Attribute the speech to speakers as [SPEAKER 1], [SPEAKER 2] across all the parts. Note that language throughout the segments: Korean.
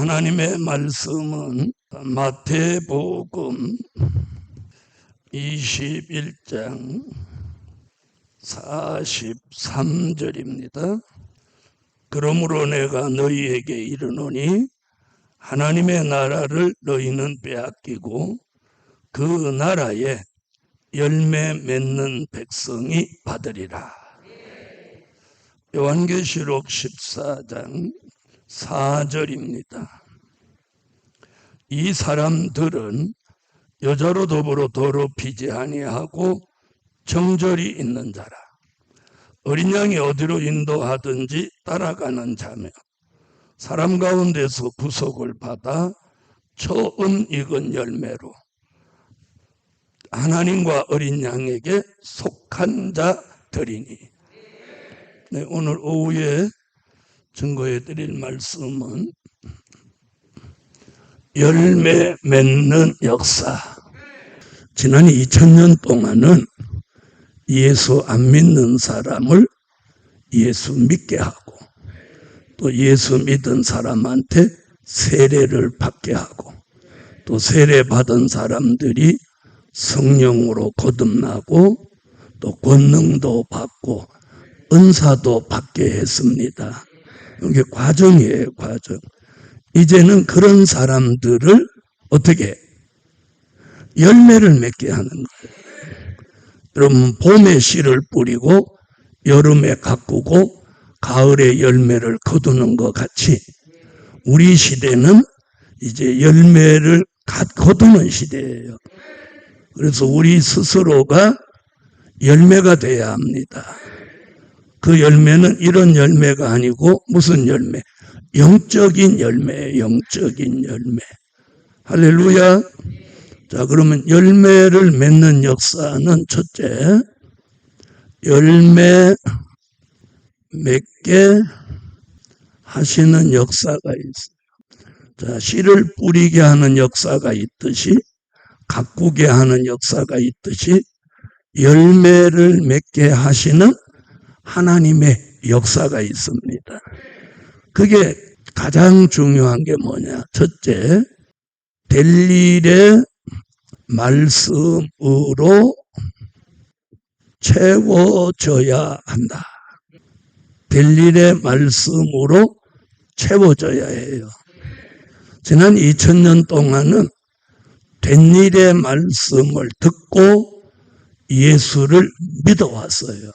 [SPEAKER 1] 하나님의 말씀은 마태복음 21장 43절입니다. 그러므로 내가 너희에게 이르노니 하나님의 나라를 너희는 빼앗기고 그 나라에 열매 맺는 백성이 받으리라. 요한계시록 14장 4절입니다. 이 사람들은 여자로 더불어 더럽히지 아니하고 정절이 있는 자라. 어린 양이 어디로 인도하든지 따라가는 자며 사람 가운데서 구속을 받아 처음 익은 열매로 하나님과 어린 양에게 속한 자들이니. 네, 오늘 오후에 증거해 드릴 말씀은 열매 맺는 역사. 지난 2000년 동안은 예수 안 믿는 사람을 예수 믿게 하고 또 예수 믿은 사람한테 세례를 받게 하고 또 세례 받은 사람들이 성령으로 거듭나고 또 권능도 받고 은사도 받게 했습니다. 이게 과정이에요, 과정. 이제는 그런 사람들을 어떻게 열매를 맺게 하는 거예요. 여러분, 봄에 씨를 뿌리고 여름에 가꾸고 가을에 열매를 거두는 것 같이 우리 시대는 이제 열매를 거두는 시대예요. 그래서 우리 스스로가 열매가 돼야 합니다. 그 열매는 이런 열매가 아니고 무슨 열매? 영적인 열매예요. 영적인 열매. 할렐루야. 자, 그러면 열매를 맺는 역사는 첫째, 열매 맺게 하시는 역사가 있어요. 자, 씨를 뿌리게 하는 역사가 있듯이 가꾸게 하는 역사가 있듯이 열매를 맺게 하시는 하나님의 역사가 있습니다. 그게 가장 중요한 게 뭐냐? 첫째, 될 일의 말씀으로 채워져야 한다. 될 일의 말씀으로 채워져야 해요. 지난 2000년 동안은 된 일의 말씀을 듣고 예수를 믿어왔어요.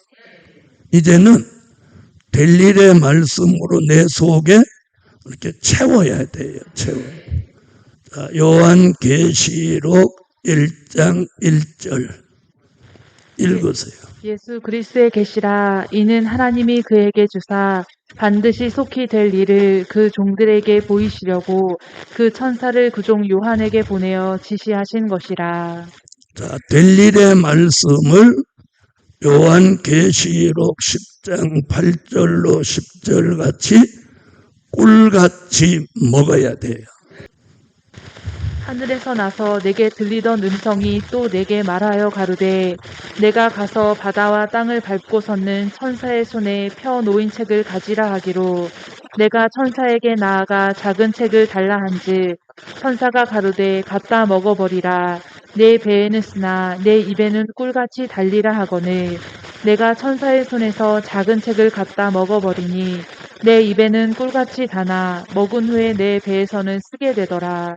[SPEAKER 1] 이제는 될 일의 말씀으로 내 속에 이렇게 채워야 돼요. 채워야. 자, 요한계시록 1장 1절 읽으세요.
[SPEAKER 2] 예수 그리스도의 계시라. 이는 하나님이 그에게 주사 반드시 속히 될 일을 그 종들에게 보이시려고 그 천사를 그 종 요한에게 보내어 지시하신 것이라.
[SPEAKER 1] 자, 될 일의 말씀을 요한계시록 10장 8절로 10절 같이 꿀같이 먹어야 돼요.
[SPEAKER 2] 하늘에서 나서 내게 들리던 음성이 또 내게 말하여 가로되 내가 가서 바다와 땅을 밟고 섰는 천사의 손에 펴 놓인 책을 가지라 하기로 내가 천사에게 나아가 작은 책을 달라 한즉 천사가 가로되 갖다 먹어버리라. 내 배에는 쓰나 내 입에는 꿀같이 달리라 하거늘 내가 천사의 손에서 작은 책을 갖다 먹어버리니 내 입에는 꿀같이 다나 먹은 후에 내 배에서는 쓰게 되더라.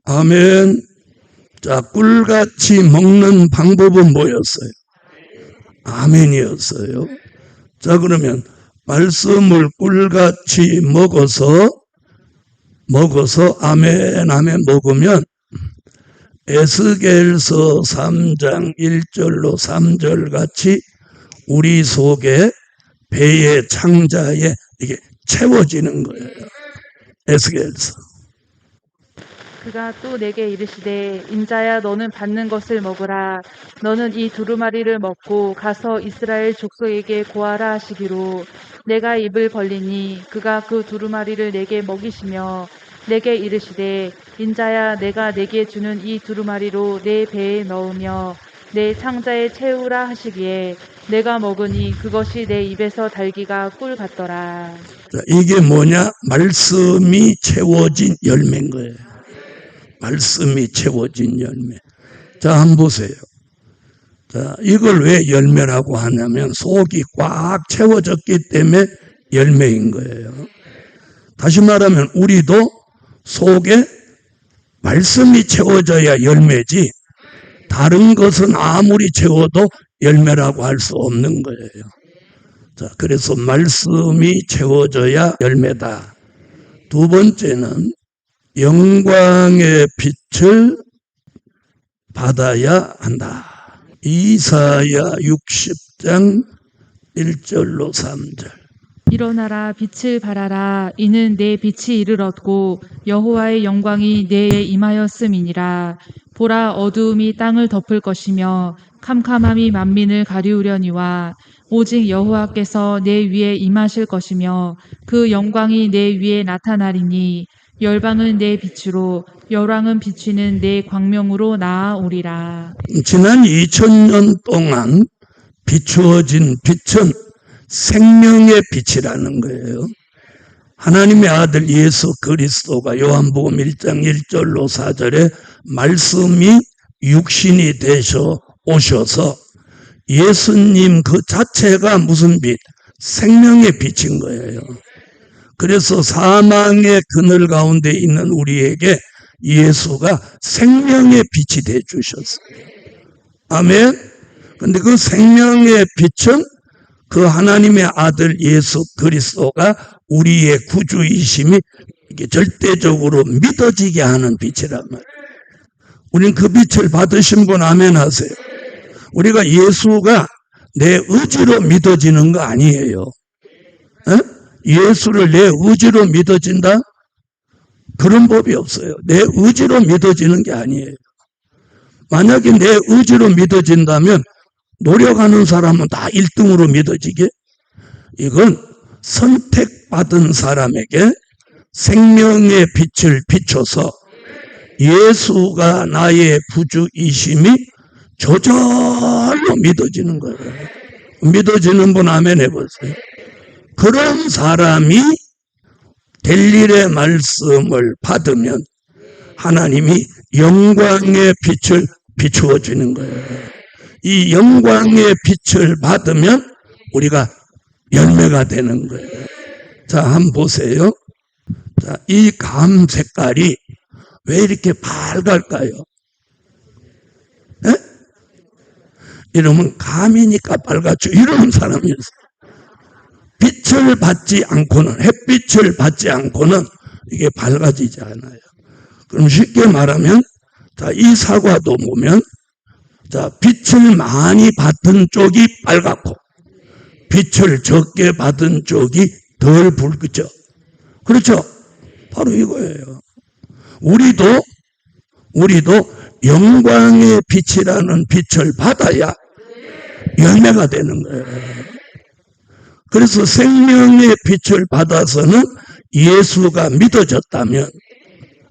[SPEAKER 1] 아멘. 자, 꿀같이 먹는 방법은 뭐였어요? 아멘이었어요. 자, 그러면 말씀을 꿀같이 먹어서 아멘 먹으면 에스겔서 3장 1절로 3절 같이 우리 속에 배의 창자에 이게 채워지는 거예요. 에스겔서.
[SPEAKER 2] 그가 또 내게 이르시되 인자야 너는 받는 것을 먹으라. 너는 이 두루마리를 먹고 가서 이스라엘 족속에게 고하라 하시기로 내가 입을 벌리니 그가 그 두루마리를 내게 먹이시며 내게 이르시되 인자야 내가 내게 주는 이 두루마리로 내 배에 넣으며 내 창자에 채우라 하시기에 내가 먹으니 그것이 내 입에서 달기가 꿀 같더라.
[SPEAKER 1] 자, 이게 뭐냐? 말씀이 채워진 열매인 거예요. 말씀이 채워진 열매. 자, 한번 보세요. 자, 이걸 왜 열매라고 하냐면 속이 꽉 채워졌기 때문에 열매인 거예요. 다시 말하면 우리도 속에 말씀이 채워져야 열매지 다른 것은 아무리 채워도 열매라고 할 수 없는 거예요. 자, 그래서 말씀이 채워져야 열매다. 두 번째는 영광의 빛을 받아야 한다. 이사야 60장 1절로 3절.
[SPEAKER 2] 일어나라 빛을 발하라 이는 내 빛이 이르렀고 여호와의 영광이 내에 임하였음이니라. 보라 어두움이 땅을 덮을 것이며 캄캄함이 만민을 가리우려니와 오직 여호와께서 내 위에 임하실 것이며 그 영광이 내 위에 나타나리니 열방은 내 빛으로 열왕은 비추는 내 광명으로 나아오리라.
[SPEAKER 1] 지난 2000년 동안 비추어진 빛은 생명의 빛이라는 거예요. 하나님의 아들 예수 그리스도가 요한복음 1장 1절로 4절에 말씀이 육신이 되셔 오셔서 예수님 그 자체가 무슨 빛? 생명의 빛인 거예요. 그래서 사망의 그늘 가운데 있는 우리에게 예수가 생명의 빛이 돼 주셨어요. 아멘. 근데 그 생명의 빛은 그 하나님의 아들 예수 그리스도가 우리의 구주이심이 이게 절대적으로 믿어지게 하는 빛이란 말이에요. 우린 그 빛을 받으신 분 아멘 하세요. 우리가 예수가 내 의지로 믿어지는 거 아니에요. 에? 예수를 내 의지로 믿어진다? 그런 법이 없어요. 내 의지로 믿어지는 게 아니에요. 만약에 내 의지로 믿어진다면 노력하는 사람은 다 1등으로 믿어지게? 이건 선택받은 사람에게 생명의 빛을 비춰서 예수가 나의 구주이심이 저절로 믿어지는 거예요. 믿어지는 분 아멘 해보세요. 그런 사람이 델릴의 말씀을 받으면 하나님이 영광의 빛을 비추어 주는 거예요. 이 영광의 빛을 받으면 우리가 열매가 되는 거예요. 자, 한번 보세요. 자, 이 감 색깔이 왜 이렇게 밝을까요? 에? 이러면 감이니까 빨갛죠. 이런 사람이 있어요. 빛을 받지 않고는, 햇빛을 받지 않고는 이게 밝아지지 않아요. 그럼 쉽게 말하면, 자, 이 사과도 보면, 자, 빛을 많이 받은 쪽이 빨갛고, 빛을 적게 받은 쪽이 덜 붉죠. 그렇죠? 바로 이거예요. 우리도 영광의 빛이라는 빛을 받아야 열매가 되는 거예요. 그래서 생명의 빛을 받아서는 예수가 믿어졌다면,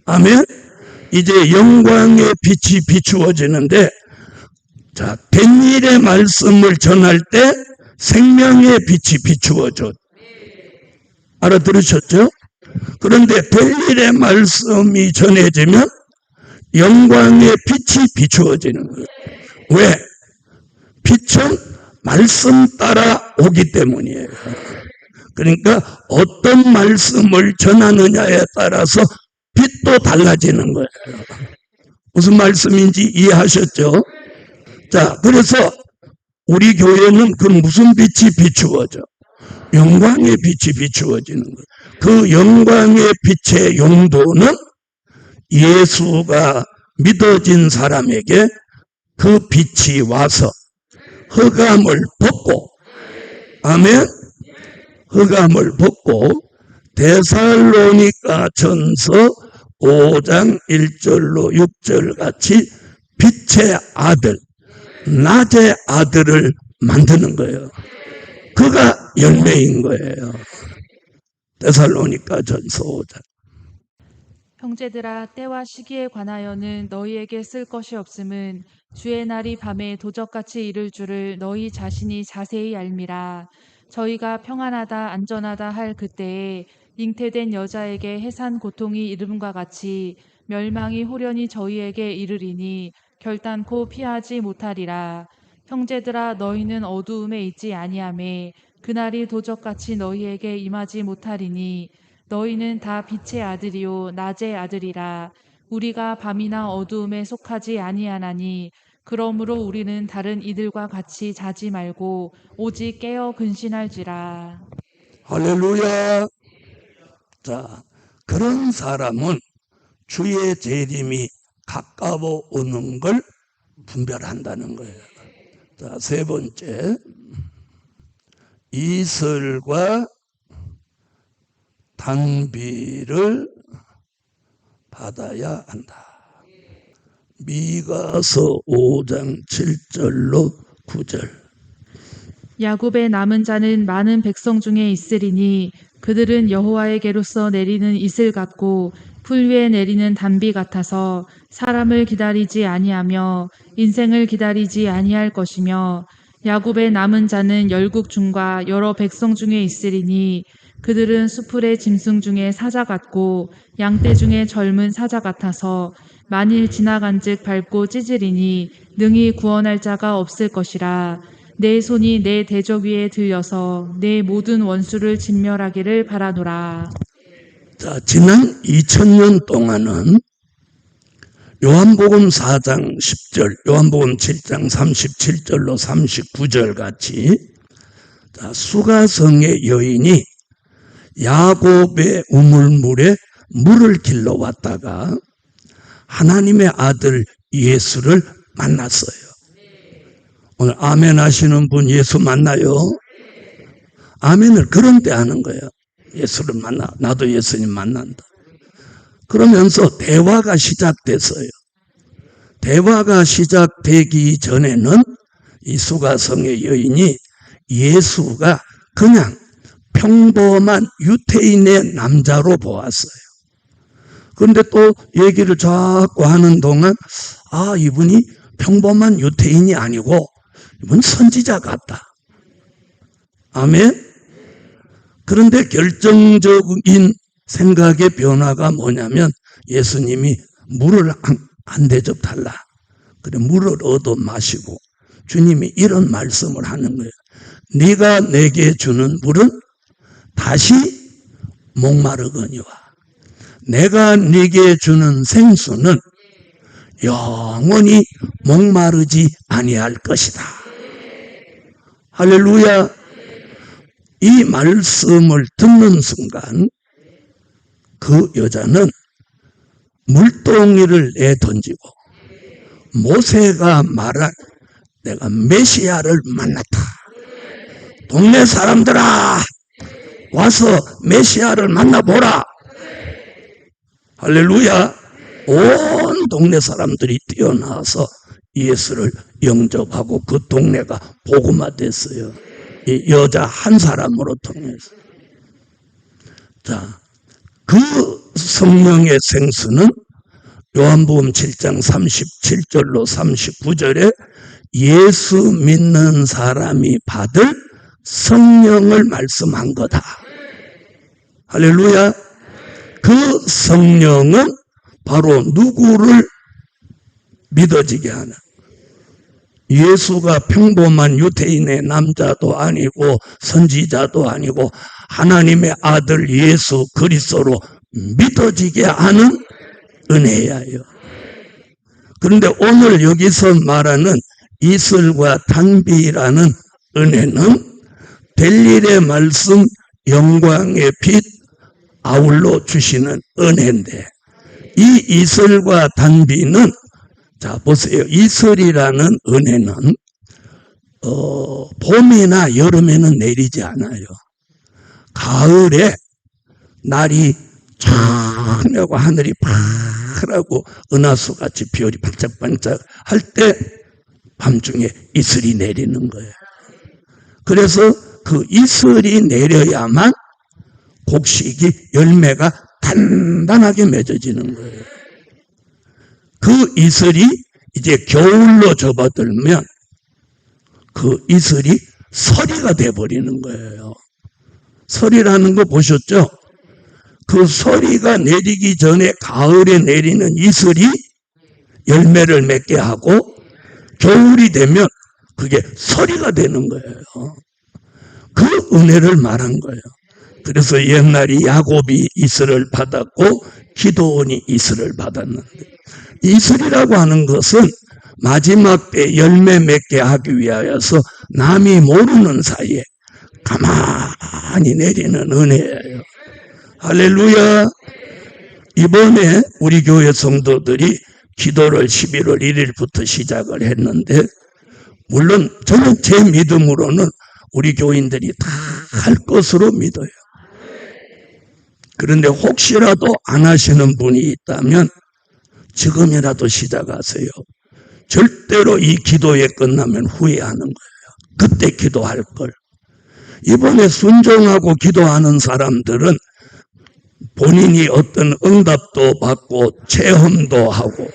[SPEAKER 1] 아멘? 이제 영광의 빛이 비추어지는데, 자, 된 일의 말씀을 전할 때 생명의 빛이 비추어져. 알아들으셨죠? 그런데 된 일의 말씀이 전해지면 영광의 빛이 비추어지는 거예요. 왜? 빛은 말씀 따라 오기 때문이에요. 그러니까 어떤 말씀을 전하느냐에 따라서 빛도 달라지는 거예요. 무슨 말씀인지 이해하셨죠? 자, 그래서 우리 교회는 그 무슨 빛이 비추어져? 영광의 빛이 비추어지는 거예요. 그 영광의 빛의 용도는 예수가 믿어진 사람에게 그 빛이 와서 흑암을 벗고, 아멘? 흑암을 벗고 데살로니가 전서 5장 1절로 6절 같이 빛의 아들, 낮의 아들을 만드는 거예요. 그가 열매인 거예요. 데살로니가 전서 5장.
[SPEAKER 2] 형제들아 때와 시기에 관하여는 너희에게 쓸 것이 없음은 주의 날이 밤에 도적같이 이를 줄을 너희 자신이 자세히 알미라. 저희가 평안하다 안전하다 할 그때에 잉태된 여자에게 해산 고통이 이름과 같이 멸망이 호련히 저희에게 이르리니 결단코 피하지 못하리라. 형제들아 너희는 어두움에 있지 아니하매 그날이 도적같이 너희에게 임하지 못하리니 너희는 다 빛의 아들이요 낮의 아들이라. 우리가 밤이나 어두움에 속하지 아니하나니 그러므로 우리는 다른 이들과 같이 자지 말고 오직 깨어 근신할지라.
[SPEAKER 1] 할렐루야. 자, 그런 사람은 주의 재림이 가까워 오는 걸 분별한다는 거예요. 자, 세 번째, 이슬과 단비를 받아야 한다. 미가서 5장 7절로 9절.
[SPEAKER 2] 야곱의 남은 자는 많은 백성 중에 있으리니 그들은 여호와에게로서 내리는 이슬 같고 풀 위에 내리는 단비 같아서 사람을 기다리지 아니하며 인생을 기다리지 아니할 것이며 야곱의 남은 자는 열국 중과 여러 백성 중에 있으리니 그들은 수풀의 짐승 중에 사자 같고 양떼 중에 젊은 사자 같아서 만일 지나간즉 밟고 찢으리니 능히 구원할 자가 없을 것이라. 내 손이 내 대적 위에 들려서 내 모든 원수를 진멸하기를 바라노라.
[SPEAKER 1] 자, 지난 2000년 동안은 요한복음 4장 10절, 요한복음 7장 37절로 39절 같이 수가성의 여인이 야곱의 우물물에 물을 길러 왔다가 하나님의 아들 예수를 만났어요. 오늘 아멘 하시는 분 예수 만나요? 아멘을 그런 때 하는 거예요. 예수를 만나. 나도 예수님 만난다. 그러면서 대화가 시작됐어요. 대화가 시작되기 전에는 이 수가성의 여인이 예수가 그냥 평범한 유태인의 남자로 보았어요. 그런데 또 얘기를 자꾸 하는 동안 이분이 평범한 유태인이 아니고 이분 선지자 같다. 아멘. 그런데 결정적인 생각의 변화가 뭐냐면 예수님이 물을 한 대접 달라. 그래 물을 얻어 마시고 주님이 이런 말씀을 하는 거예요. 네가 내게 주는 물은 다시 목마르거니와 내가 네게 주는 생수는 영원히 목마르지 아니할 것이다. 할렐루야. 이 말씀을 듣는 순간 그 여자는 물동이를 내던지고 모세가 말한 내가 메시아를 만났다. 동네 사람들아 와서 메시아를 만나보라. 할렐루야. 온 동네 사람들이 뛰어나와서 예수를 영접하고 그 동네가 복음화됐어요. 이 여자 한 사람으로 통해서. 자, 그 성령의 생수는 요한복음 7장 37절로 39절에 예수 믿는 사람이 받을 성령을 말씀한 거다. 할렐루야. 그 성령은 바로 누구를 믿어지게 하는, 예수가 평범한 유태인의 남자도 아니고 선지자도 아니고 하나님의 아들 예수 그리스도로 믿어지게 하는 은혜예요. 그런데 오늘 여기서 말하는 이슬과 단비라는 은혜는 델일의 말씀 영광의 빛 아울러 주시는 은혜인데, 이 이슬과 단비는 자 보세요. 이슬이라는 은혜는 봄이나 여름에는 내리지 않아요. 가을에 날이 쫙하고 하늘이 파랗고 은하수같이 별이 반짝반짝 할 때 밤중에 이슬이 내리는 거예요. 그래서 그 이슬이 내려야만 곡식이 열매가 단단하게 맺어지는 거예요. 그 이슬이 이제 겨울로 접어들면 그 이슬이 서리가 돼버리는 거예요. 서리라는 거 보셨죠? 그 서리가 내리기 전에 가을에 내리는 이슬이 열매를 맺게 하고 겨울이 되면 그게 서리가 되는 거예요. 그 은혜를 말한 거예요. 그래서 옛날에 야곱이 이슬을 받았고 기드온이 이슬을 받았는데, 이슬이라고 하는 것은 마지막 때 열매 맺게 하기 위하여서 남이 모르는 사이에 가만히 내리는 은혜예요. 할렐루야. 이번에 우리 교회 성도들이 기도를 11월 1일부터 시작을 했는데, 물론 저는 제 믿음으로는 우리 교인들이 다 할 것으로 믿어요. 그런데 혹시라도 안 하시는 분이 있다면 지금이라도 시작하세요. 절대로 이 기도에 끝나면 후회하는 거예요. 그때 기도할 걸. 이번에 순종하고 기도하는 사람들은 본인이 어떤 응답도 받고 체험도 하고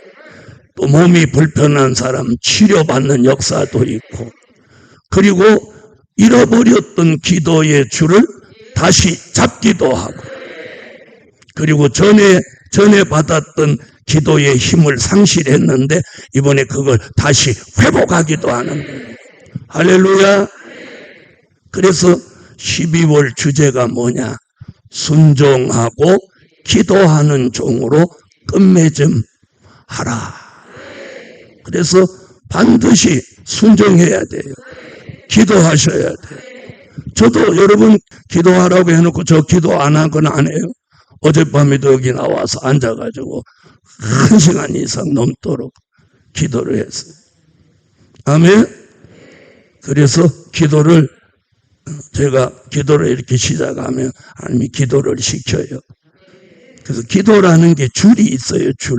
[SPEAKER 1] 또 몸이 불편한 사람 치료받는 역사도 있고, 그리고 잃어버렸던 기도의 줄을 다시 잡기도 하고, 그리고 전에 받았던 기도의 힘을 상실했는데 이번에 그걸 다시 회복하기도 하는 거예요. 할렐루야. 그래서 12월 주제가 뭐냐? 순종하고 기도하는 종으로 끝맺음 하라. 그래서 반드시 순종해야 돼요. 기도하셔야 돼요. 저도 여러분 기도하라고 해놓고 저 기도 안 하거나 안 해요. 어젯밤에도 여기 나와서 앉아가지고 1시간 이상 넘도록 기도를 했어요. 아멘. 그래서 제가 기도를 이렇게 시작하면 하나님이 기도를 시켜요. 그래서 기도라는 게 줄이 있어요. 줄.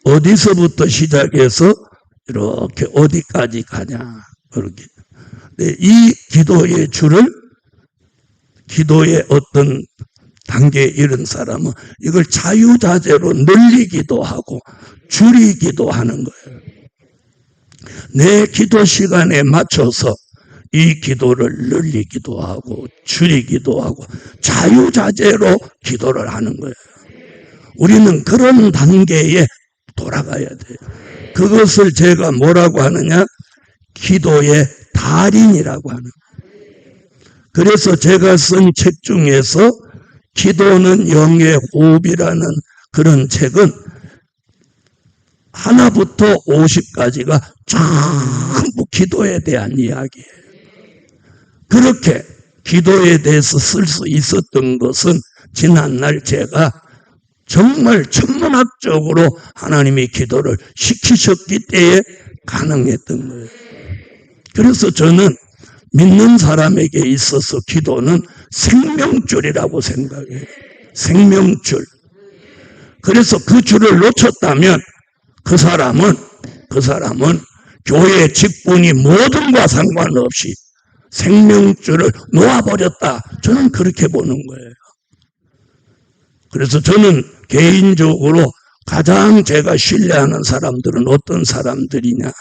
[SPEAKER 1] 어디서부터 시작해서 이렇게 어디까지 가냐. 그렇게. 이 기도의 줄을, 기도의 어떤 단계에 이른 사람은 이걸 자유자재로 늘리기도 하고 줄이기도 하는 거예요. 내 기도 시간에 맞춰서 이 기도를 늘리기도 하고 줄이기도 하고 자유자재로 기도를 하는 거예요. 우리는 그런 단계에 돌아가야 돼요. 그것을 제가 뭐라고 하느냐? 기도의 달인이라고 하는 거예요. 그래서 제가 쓴 책 중에서 기도는 영의 호흡이라는 그런 책은 하나부터 50까지가 전부 기도에 대한 이야기예요. 그렇게 기도에 대해서 쓸 수 있었던 것은 지난날 제가 정말 천문학적으로 하나님이 기도를 시키셨기 때문에 가능했던 거예요. 그래서 저는 믿는 사람에게 있어서 기도는 생명줄이라고 생각해요. 생명줄. 그래서 그 줄을 놓쳤다면 그 사람은 교회 직분이 모든과 상관없이 생명줄을 놓아버렸다. 저는 그렇게 보는 거예요. 그래서 저는 개인적으로 가장 제가 신뢰하는 사람들은 어떤 사람들이냐?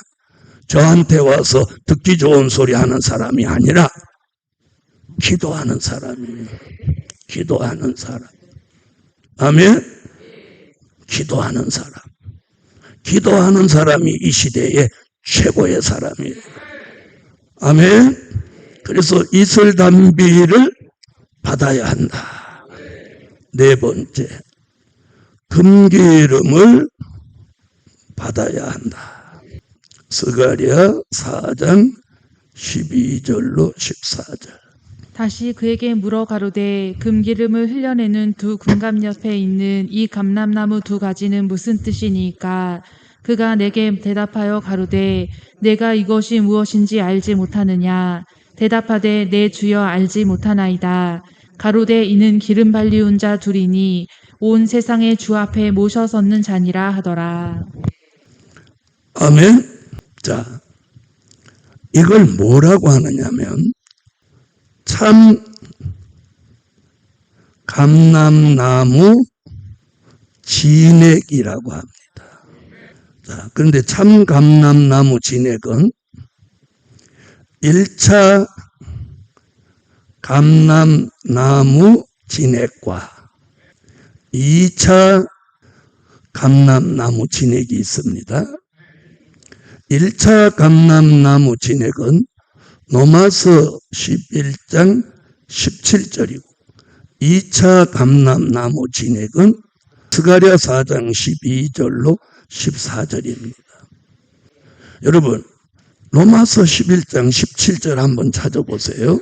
[SPEAKER 1] 저한테 와서 듣기 좋은 소리 하는 사람이 아니라 기도하는 사람이에요. 기도하는 사람. 아멘? 기도하는 사람. 기도하는 사람이 이 시대의 최고의 사람이에요. 아멘? 그래서 이슬 단비를 받아야 한다. 네 번째, 금기름을 받아야 한다. 스가랴 4장 12절로 14절.
[SPEAKER 2] 다시 그에게 물어 가로되 금기름을 흘려내는 두 금갑 옆에 있는 이 감람나무 두 가지는 무슨 뜻이니까? 그가 내게 대답하여 가로되 내가 이것이 무엇인지 알지 못하느냐? 대답하되 내 주여 알지 못하나이다. 가로되 이는 기름 발리운 자 둘이니 온 세상의 주 앞에 모셔 섰는 자니라 하더라.
[SPEAKER 1] 아멘. 자, 이걸 뭐라고 하느냐면 참 감람나무 진액이라고 합니다. 자, 그런데 참 감람나무 진액은 1차 감람나무 진액과 2차 감람나무 진액이 있습니다. 1차 감람나무 진액은 로마서 11장 17절이고 2차 감람나무 진액은 스가랴 4장 12절로 14절입니다. 여러분, 로마서 11장 17절 한번 찾아보세요.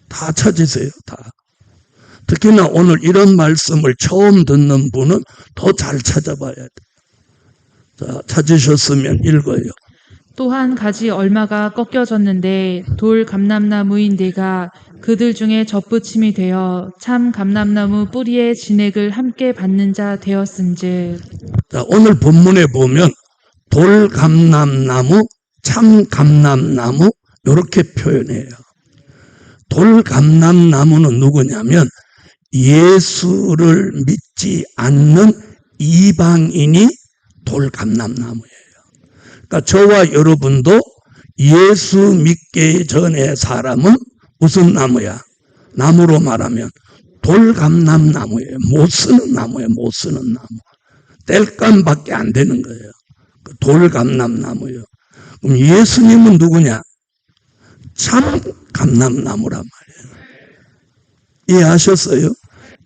[SPEAKER 1] 다 찾으세요. 다. 특히나 오늘 이런 말씀을 처음 듣는 분은 더 잘 찾아봐야 돼요. 자, 찾으셨으면 읽어요.
[SPEAKER 2] 또한 가지 얼마가 꺾여졌는데 돌 감람나무인 내가 그들 중에 접붙임이 되어 참 감람나무 뿌리의 진액을 함께 받는 자 되었은즉.
[SPEAKER 1] 자, 오늘 본문에 보면 돌 감람나무, 참 감람나무 이렇게 표현해요. 돌 감람나무는 누구냐면 예수를 믿지 않는 이방인이 돌 감람나무예요. 그러니까 저와 여러분도 예수 믿기 전에 사람은 무슨 나무야? 나무로 말하면 돌 감람나무예요. 못 쓰는 나무예요. 못 쓰는 나무. 땔감밖에 안 되는 거예요. 돌 감람나무예요. 그럼 예수님은 누구냐? 참 감람나무란 말이에요. 이해하셨어요?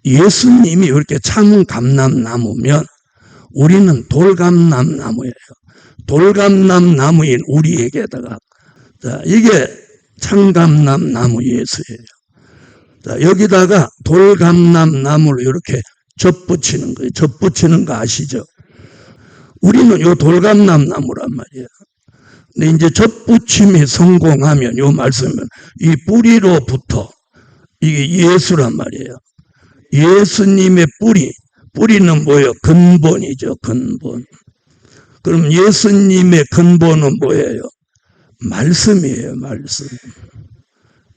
[SPEAKER 1] 예수님이 이렇게 참 감람나무면 우리는 돌 감람나무예요. 돌 감람나무인 우리에게다가, 자, 이게 참 감람나무 예수예요. 자, 여기다가 돌 감람나무를 이렇게 접붙이는 거예요. 접붙이는 거 아시죠? 우리는 요 돌 감람나무란 말이에요. 근데 이제 접붙임이 성공하면 요 말씀은 이 뿌리로부터 이게 예수란 말이에요. 예수님의 뿌리는 뭐예요? 근본이죠. 근본. 그럼 예수님의 근본은 뭐예요? 말씀이에요. 말씀.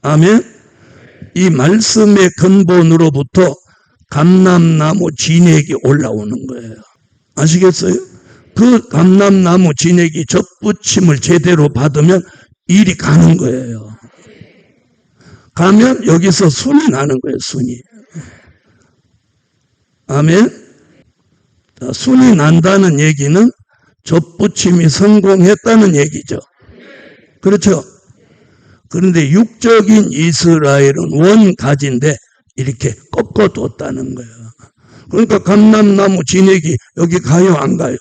[SPEAKER 1] 아멘. 이 말씀의 근본으로부터 감람나무 진액이 올라오는 거예요. 아시겠어요? 그 감람나무 진액이 접붙임을 제대로 받으면 일이 가는 거예요. 가면 여기서 순이 나는 거예요. 순이. 아멘. 순이 난다는 얘기는 접붙임이 성공했다는 얘기죠. 그렇죠? 그런데 육적인 이스라엘은 원가지인데 이렇게 꺾어뒀다는 거예요. 그러니까 감람나무 진액이 여기 가요? 안 가요?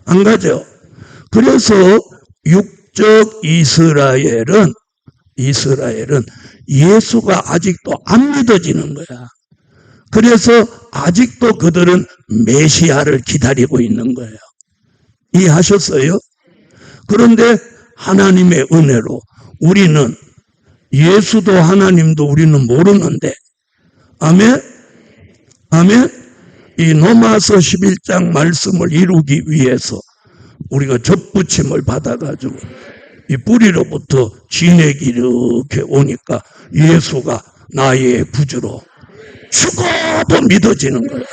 [SPEAKER 1] 안 가죠. 그래서 육적 이스라엘은 예수가 아직도 안 믿어지는 거야. 그래서 아직도 그들은 메시아를 기다리고 있는 거예요. 이해하셨어요? 그런데 하나님의 은혜로 우리는 예수도 하나님도 우리는 모르는데, 아멘? 아멘? 이 로마서 11장 말씀을 이루기 위해서 우리가 접붙임을 받아가지고 이 뿌리로부터 진액이 이렇게 오니까 예수가 나의 구주로 죽어도 믿어지는 거예요.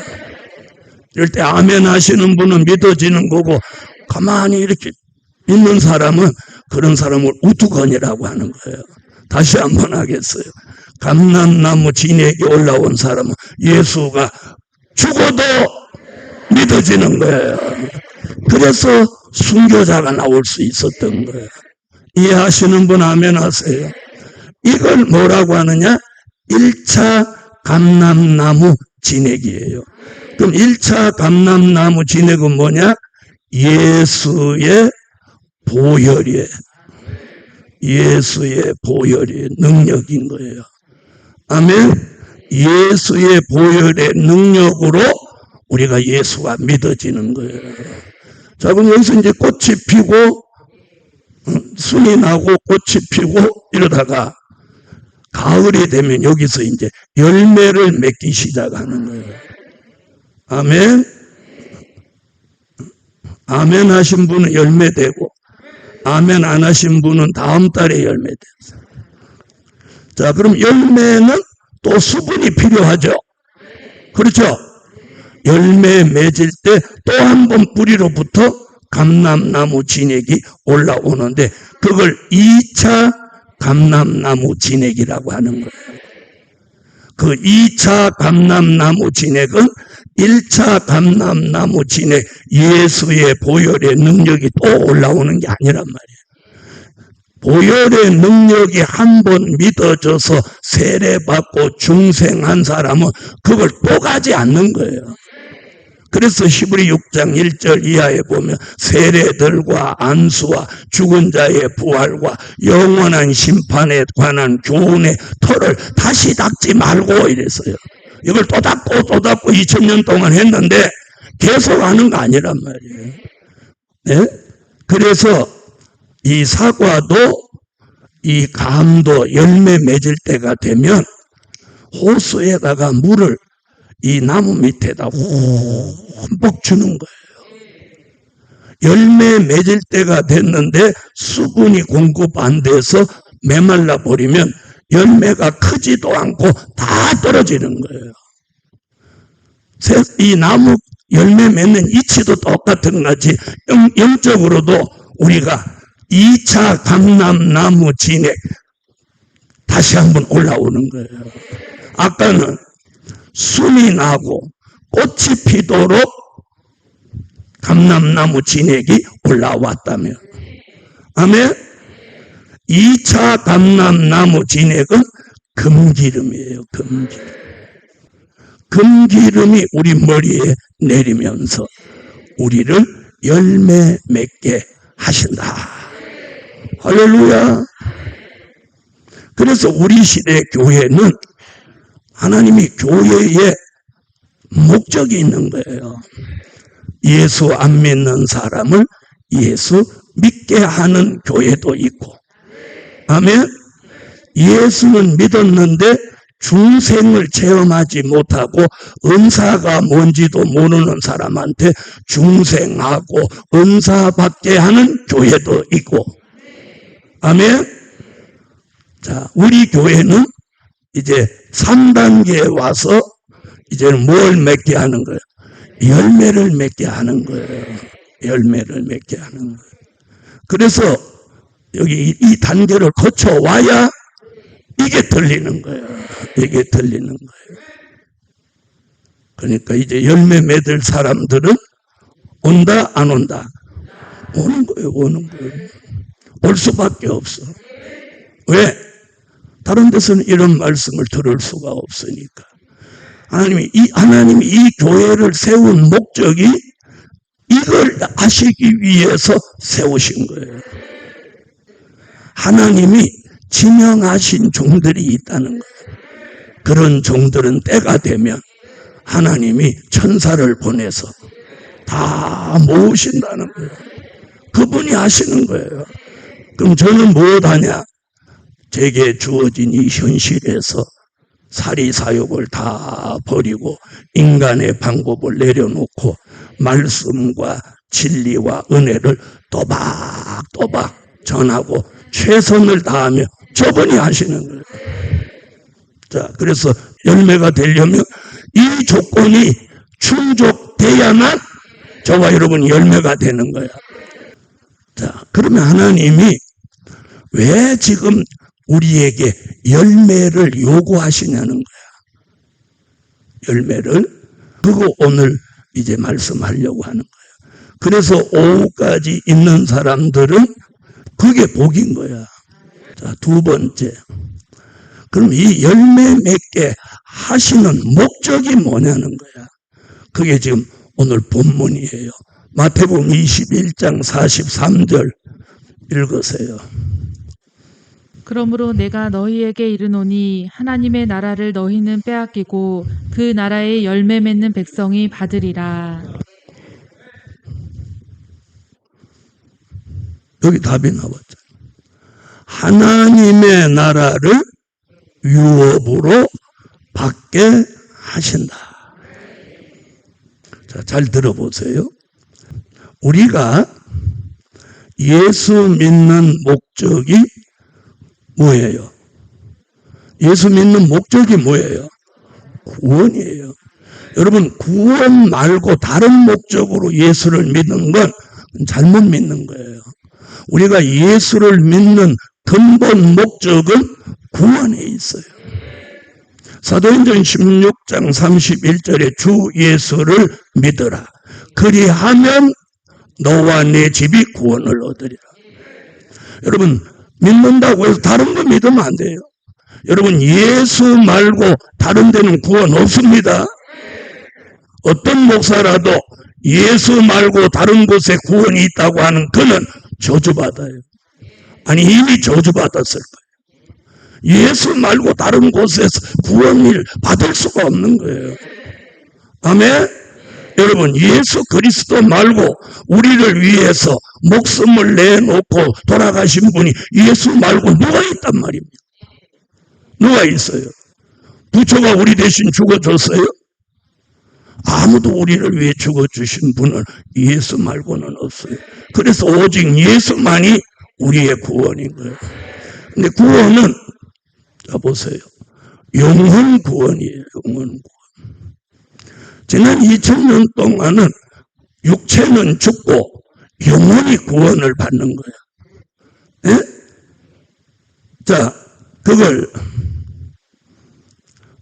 [SPEAKER 1] 이럴 때 아멘 하시는 분은 믿어지는 거고, 가만히 이렇게 있는 사람은 그런 사람을 우두건이라고 하는 거예요. 다시 한번 하겠어요. 감람나무 진액이 올라온 사람은 예수가 죽어도 믿어지는 거예요. 그래서 순교자가 나올 수 있었던 거예요. 이해하시는 분 아멘 하세요. 이걸 뭐라고 하느냐? 1차 감람나무 진액이에요. 그럼 1차 감람나무 진액은 뭐냐? 예수의 보혈이에요. 예수의 보혈의 능력인 거예요. 아멘. 예수의 보혈의 능력으로 우리가 예수가 믿어지는 거예요. 자, 그럼 여기서 이제 꽃이 피고 순이 나고 꽃이 피고 이러다가 가을이 되면 여기서 이제 열매를 맺기 시작하는 거예요. 아멘. 아멘 하신 분은 열매되고, 아멘 안 하신 분은 다음 달에 열매돼요. 자, 그럼 열매는 또 수분이 필요하죠. 그렇죠? 열매 맺을 때 또 한 번 뿌리로부터 감람나무 진액이 올라오는데 그걸 2차 감람나무 진액이라고 하는 거예요. 그 2차 감람나무 진액은 1차 감람나무 진액 예수의 보혈의 능력이 또 올라오는 게 아니란 말이에요. 보혈의 능력이 한 번 믿어져서 세례받고 중생한 사람은 그걸 또 가지 않는 거예요. 그래서 히브리 6장 1절 이하에 보면 세례들과 안수와 죽은 자의 부활과 영원한 심판에 관한 교훈의 털을 다시 닦지 말고 이랬어요. 이걸 또 닦고 2000년 동안 했는데 계속 하는 거 아니란 말이에요. 네? 그래서 이 사과도 이 감도 열매 맺을 때가 되면 호수에다가 물을 이 나무 밑에다 흠뻑 주는 거예요. 열매 맺을 때가 됐는데 수분이 공급 안 돼서 메말라 버리면 열매가 크지도 않고 다 떨어지는 거예요. 이 나무 열매 맺는 이치도 똑같은 거지. 영적으로도 우리가 2차 감람나무 진액 다시 한번 올라오는 거예요. 아까는 순이 나고 꽃이 피도록 감람나무 진액이 올라왔다며. 아멘. 2차 감람나무 진액은 금기름이에요. 금기름. 금기름이 우리 머리에 내리면서 우리를 열매 맺게 하신다. 할렐루야. 그래서 우리 시대 교회는 하나님이 교회에 목적이 있는 거예요. 예수 안 믿는 사람을 예수 믿게 하는 교회도 있고, 아멘. 예수는 믿었는데 중생을 체험하지 못하고 은사가 뭔지도 모르는 사람한테 중생하고 은사 받게 하는 교회도 있고, 아멘. 자, 우리 교회는 이제 3단계에 와서 이제는 뭘 맺게 하는 거예요? 열매를 맺게 하는 거예요. 열매를 맺게 하는 거예요. 그래서 여기 이 단계를 거쳐와야 이게 들리는 거예요. 이게 들리는 거예요. 그러니까 이제 열매 맺을 사람들은 온다, 안 온다? 오는 거예요, 오는 거예요. 올 수밖에 없어. 왜? 다른 데서는 이런 말씀을 들을 수가 없으니까. 하나님이 이 교회를 세운 목적이 이걸 하시기 위해서 세우신 거예요. 하나님이 지명하신 종들이 있다는 거예요. 그런 종들은 때가 되면 하나님이 천사를 보내서 다 모으신다는 거예요. 그분이 하시는 거예요. 그럼 저는 무엇하냐? 제게 주어진 이 현실에서 사리사욕을 다 버리고 인간의 방법을 내려놓고 말씀과 진리와 은혜를 또박또박 전하고 최선을 다하며 저분이 하시는 거예요. 자, 그래서 열매가 되려면 이 조건이 충족돼야만 저와 여러분이 열매가 되는 거야. 자, 그러면 하나님이 왜 지금 우리에게 열매를 요구하시냐는 거야. 열매를. 그거 오늘 이제 말씀하려고 하는 거야. 그래서 오후까지 있는 사람들은 그게 복인 거야. 자, 두 번째. 그럼 이 열매 맺게 하시는 목적이 뭐냐는 거야. 그게 지금 오늘 본문이에요. 마태복음 21장 43절 읽으세요.
[SPEAKER 2] 그러므로 내가 너희에게 이르노니 하나님의 나라를 너희는 빼앗기고 그 나라의 열매 맺는 백성이 받으리라.
[SPEAKER 1] 여기 답이 나왔죠. 하나님의 나라를 유업으로 받게 하신다. 자, 잘 들어보세요. 우리가 예수 믿는 목적이 뭐예요? 예수 믿는 목적이 뭐예요? 구원이에요. 여러분, 구원 말고 다른 목적으로 예수를 믿는 건 잘못 믿는 거예요. 우리가 예수를 믿는 근본 목적은 구원에 있어요. 사도행전 16장 31절에 주 예수를 믿으라. 그리하면 너와 내 집이 구원을 얻으리라. 여러분, 믿는다고 해서 다른 거 믿으면 안 돼요. 여러분, 예수 말고 다른 데는 구원 없습니다. 어떤 목사라도 예수 말고 다른 곳에 구원이 있다고 하는 그는 저주받아요. 아니, 이미 저주받았을 거예요. 예수 말고 다른 곳에서 구원을 받을 수가 없는 거예요. 아멘? 여러분, 예수 그리스도 말고 우리를 위해서 목숨을 내놓고 돌아가신 분이 예수 말고 누가 있단 말입니다. 누가 있어요? 부처가 우리 대신 죽어줬어요? 아무도 우리를 위해 죽어주신 분은 예수 말고는 없어요. 그래서 오직 예수만이 우리의 구원인 거예요. 근데 구원은, 자 보세요. 영혼 구원이에요. 영혼 구원. 지난 2000년 동안은 육체는 죽고 영혼이 구원을 받는 거예요. 예? 자, 그걸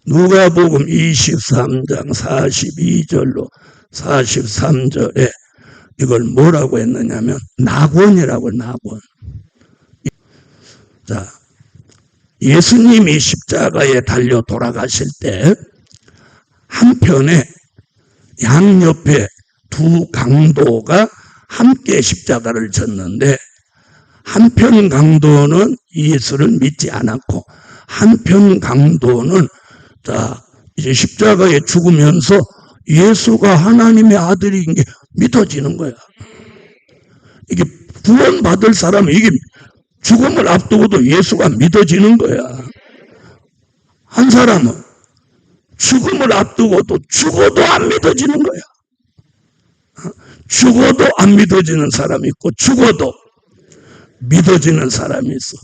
[SPEAKER 1] 누가복음 23장 42절로 43절에 이걸 뭐라고 했느냐면 낙원이라고. 낙원. 자, 예수님이 십자가에 달려 돌아가실 때 한편에 양옆에 두 강도가 함께 십자가를 졌는데, 한편 강도는 예수를 믿지 않았고 한편 강도는 이제 십자가에 죽으면서 예수가 하나님의 아들인 게 믿어지는 거야. 이게 구원받을 사람은 이게 죽음을 앞두고도 예수가 믿어지는 거야. 한 사람은 죽음을 앞두고도 죽어도 안 믿어지는 거야. 죽어도 안 믿어지는 사람이 있고 죽어도 믿어지는 사람이 있어.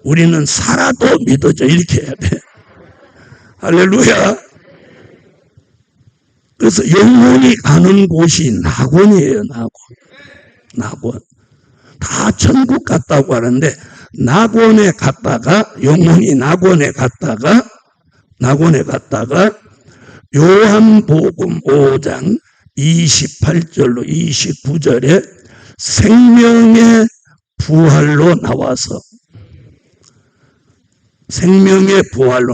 [SPEAKER 1] 우리는 살아도 믿어져. 이렇게 해야 돼. 할렐루야. 그래서 영혼이 가는 곳이 낙원이에요. 낙원. 다 천국 같다고 하는데, 낙원에 갔다가 영혼이 낙원에 갔다가 요한복음 5장 28절로 29절에 생명의 부활로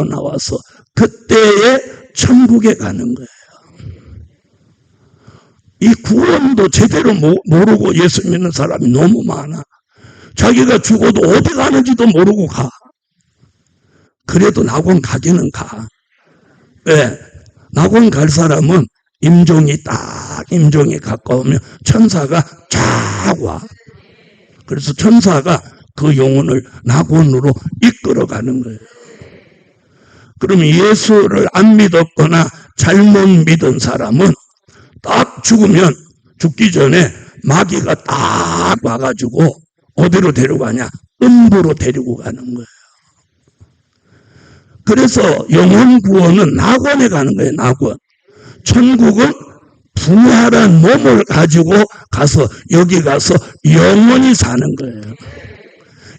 [SPEAKER 1] 나와서 그때에 천국에 가는 거예요. 이 구원도 제대로 모르고 예수 믿는 사람이 너무 많아. 자기가 죽어도 어디 가는지도 모르고 가. 그래도 낙원 가기는 가. 왜? 낙원 갈 사람은 임종이 가까우면 천사가 쫙 와. 그래서 천사가 그 영혼을 낙원으로 이끌어가는 거예요. 그럼 예수를 안 믿었거나 잘못 믿은 사람은 딱 죽기 전에 마귀가 딱 와가지고 어디로 데려가냐? 음부로 데리고 가는 거예요. 그래서 영혼 구원은 낙원에 가는 거예요. 낙원. 천국은 부활한 몸을 가지고 여기 가서 영원히 사는 거예요.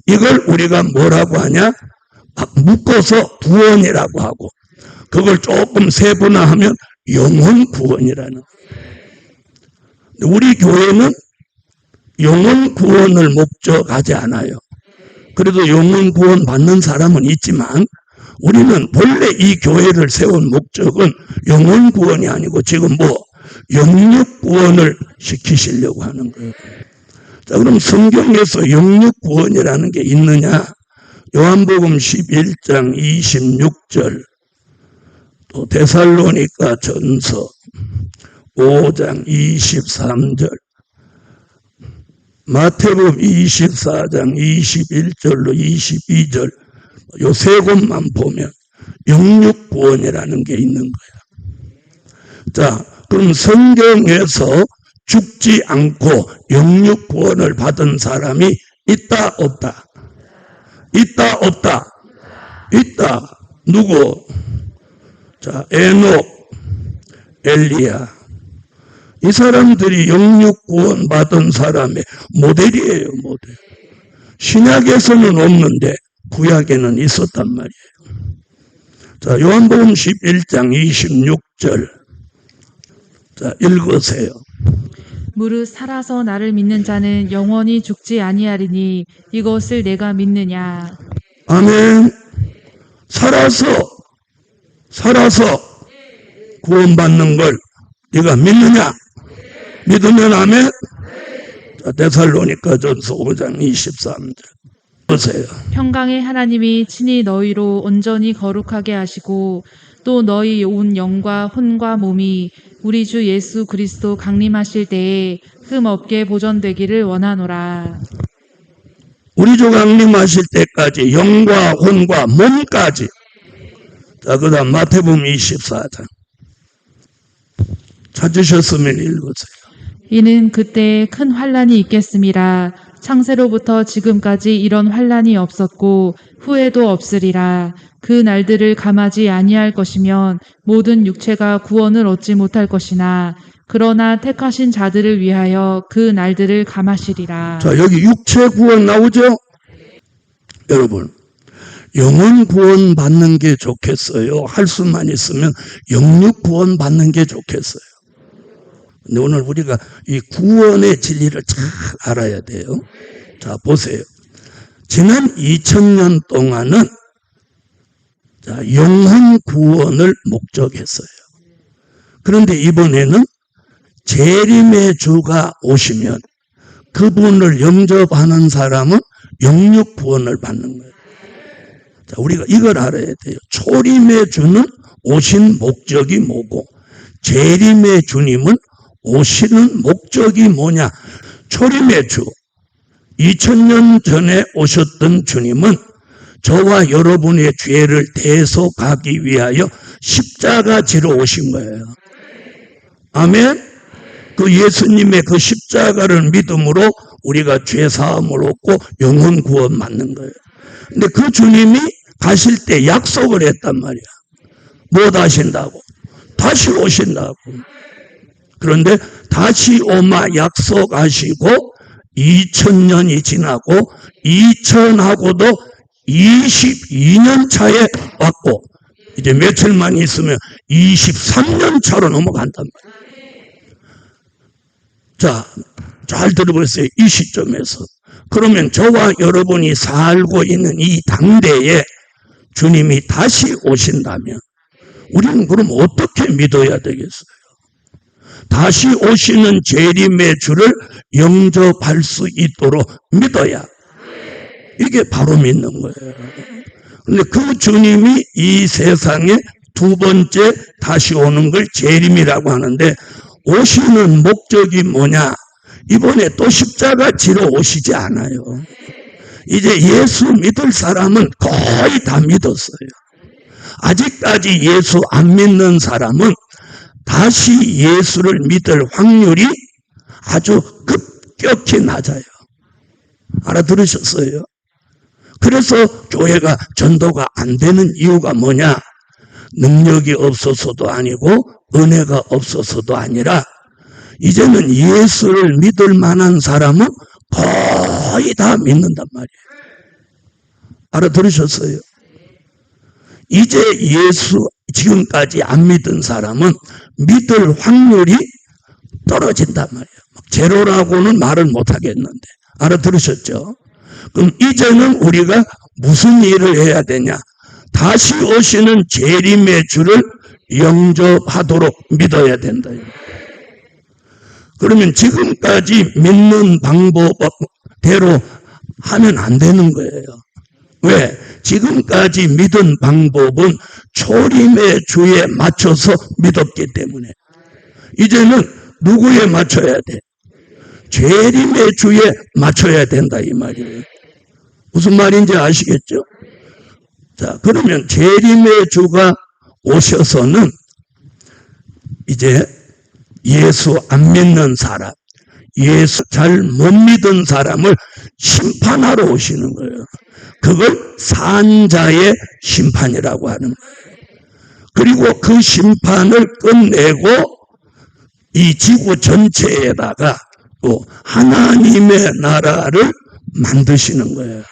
[SPEAKER 1] 이걸 우리가 뭐라고 하냐? 묶어서 구원이라고 하고, 그걸 조금 세분화하면 영혼 구원이라는 거예요. 우리 교회는 영혼 구원을 목적하지 않아요. 그래도 영혼 구원 받는 사람은 있지만, 우리는 본래 이 교회를 세운 목적은 영혼 구원이 아니고 지금 영육 구원을 시키시려고 하는 거예요. 자, 그럼 성경에서 영육 구원이라는 게 있느냐? 요한복음 11장 26절, 또 데살로니가 전서 5장 23절, 마태복음 24장 21절로 22절, 요 세 곳만 보면 영육 구원이라는 게 있는 거야. 자, 그럼 성경에서 죽지 않고 영육 구원을 받은 사람이 있다, 없다? 있다 없다? 있다. 누구? 자, 에녹, 엘리야. 이 사람들이 영육 구원 받은 사람의 모델이에요, 모델. 신약에서는 없는데 구약에는 있었단 말이에요. 자, 요한복음 11장 26절. 자, 읽으세요.
[SPEAKER 2] 무릇 살아서 나를 믿는 자는 영원히 죽지 아니하리니 이것을 내가 믿느냐.
[SPEAKER 1] 아멘. 살아서 구원받는 걸 네가 믿느냐? 믿으면 아멘. 자, 데살로니가전서 5장 23절 보세요.
[SPEAKER 2] 평강의 하나님이 친히 너희로 온전히 거룩하게 하시고 또 너희 온 영과 혼과 몸이 우리 주 예수 그리스도 강림하실 때에 흠 없게 보존되기를 원하노라.
[SPEAKER 1] 우리 주 강림하실 때까지 영과 혼과 몸까지. 자, 그 다음 마태복음 24장 찾으셨으면 읽으세요.
[SPEAKER 2] 이는 그때에 큰 환란이 있겠음이라. 창세로부터 지금까지 이런 환란이 없었고 후에도 없으리라. 그 날들을 감하지 아니할 것이면 모든 육체가 구원을 얻지 못할 것이나 그러나 택하신 자들을 위하여 그 날들을 감하시리라.
[SPEAKER 1] 자, 여기 육체 구원 나오죠? 여러분, 영혼 구원 받는 게 좋겠어요? 할 수만 있으면 영육 구원 받는 게 좋겠어요? 근데 오늘 우리가 이 구원의 진리를 잘 알아야 돼요. 자, 보세요. 지난 2000년 동안은 자, 영혼 구원을 목적했어요. 그런데 이번에는 재림의 주가 오시면 그분을 영접하는 사람은 영육 구원을 받는 거예요. 자, 우리가 이걸 알아야 돼요. 초림의 주는 오신 목적이 뭐고 재림의 주님은 오시는 목적이 뭐냐? 초림의 주, 2000년 전에 오셨던 주님은 저와 여러분의 죄를 대속하기 위하여 십자가 지러 오신 거예요. 아멘? 그 예수님의 그 십자가를 믿음으로 우리가 죄 사함을 얻고 영혼 구원 받는 거예요. 근데 그 주님이 가실 때 약속을 했단 말이야. 못 하신다고? 다시 오신다고. 그런데 다시 오마 약속하시고 2000년이 지나고 2000하고도 22년 차에 왔고 이제 며칠만 있으면 23년 차로 넘어간단 말이에요. 자, 잘 들어보세요. 이 시점에서. 그러면 저와 여러분이 살고 있는 이 당대에 주님이 다시 오신다면 우리는 그럼 어떻게 믿어야 되겠어요? 다시 오시는 재림의 주를 영접할 수 있도록 믿어야 이게 바로 믿는 거예요. 근데 그 주님이 이 세상에 두 번째 다시 오는 걸 재림이라고 하는데 오시는 목적이 뭐냐? 이번에 또 십자가 지러 오시지 않아요. 이제 예수 믿을 사람은 거의 다 믿었어요. 아직까지 예수 안 믿는 사람은 다시 예수를 믿을 확률이 아주 급격히 낮아요. 알아들으셨어요? 그래서 교회가 전도가 안 되는 이유가 뭐냐? 능력이 없어서도 아니고 은혜가 없어서도 아니라 이제는 예수를 믿을 만한 사람은 거의 다 믿는단 말이에요. 알아들으셨어요? 이제 예수 지금까지 안 믿은 사람은 믿을 확률이 떨어진단 말이에요. 제로라고는 말을 못 하겠는데. 알아들으셨죠? 그럼 이제는 우리가 무슨 일을 해야 되냐? 다시 오시는 재림의 주를 영접하도록 믿어야 된다. 그러면 지금까지 믿는 방법대로 하면 안 되는 거예요. 왜? 지금까지 믿은 방법은 초림의 주에 맞춰서 믿었기 때문에 이제는 누구에 맞춰야 돼? 재림의 주에 맞춰야 된다 이 말이에요. 무슨 말인지 아시겠죠? 자, 그러면 재림의 주가 오셔서는 이제 예수 안 믿는 사람, 예수 잘 못 믿은 사람을 심판하러 오시는 거예요. 그걸 산자의 심판이라고 하는 거예요. 그리고 그 심판을 끝내고 이 지구 전체에다가 또 하나님의 나라를 만드시는 거예요.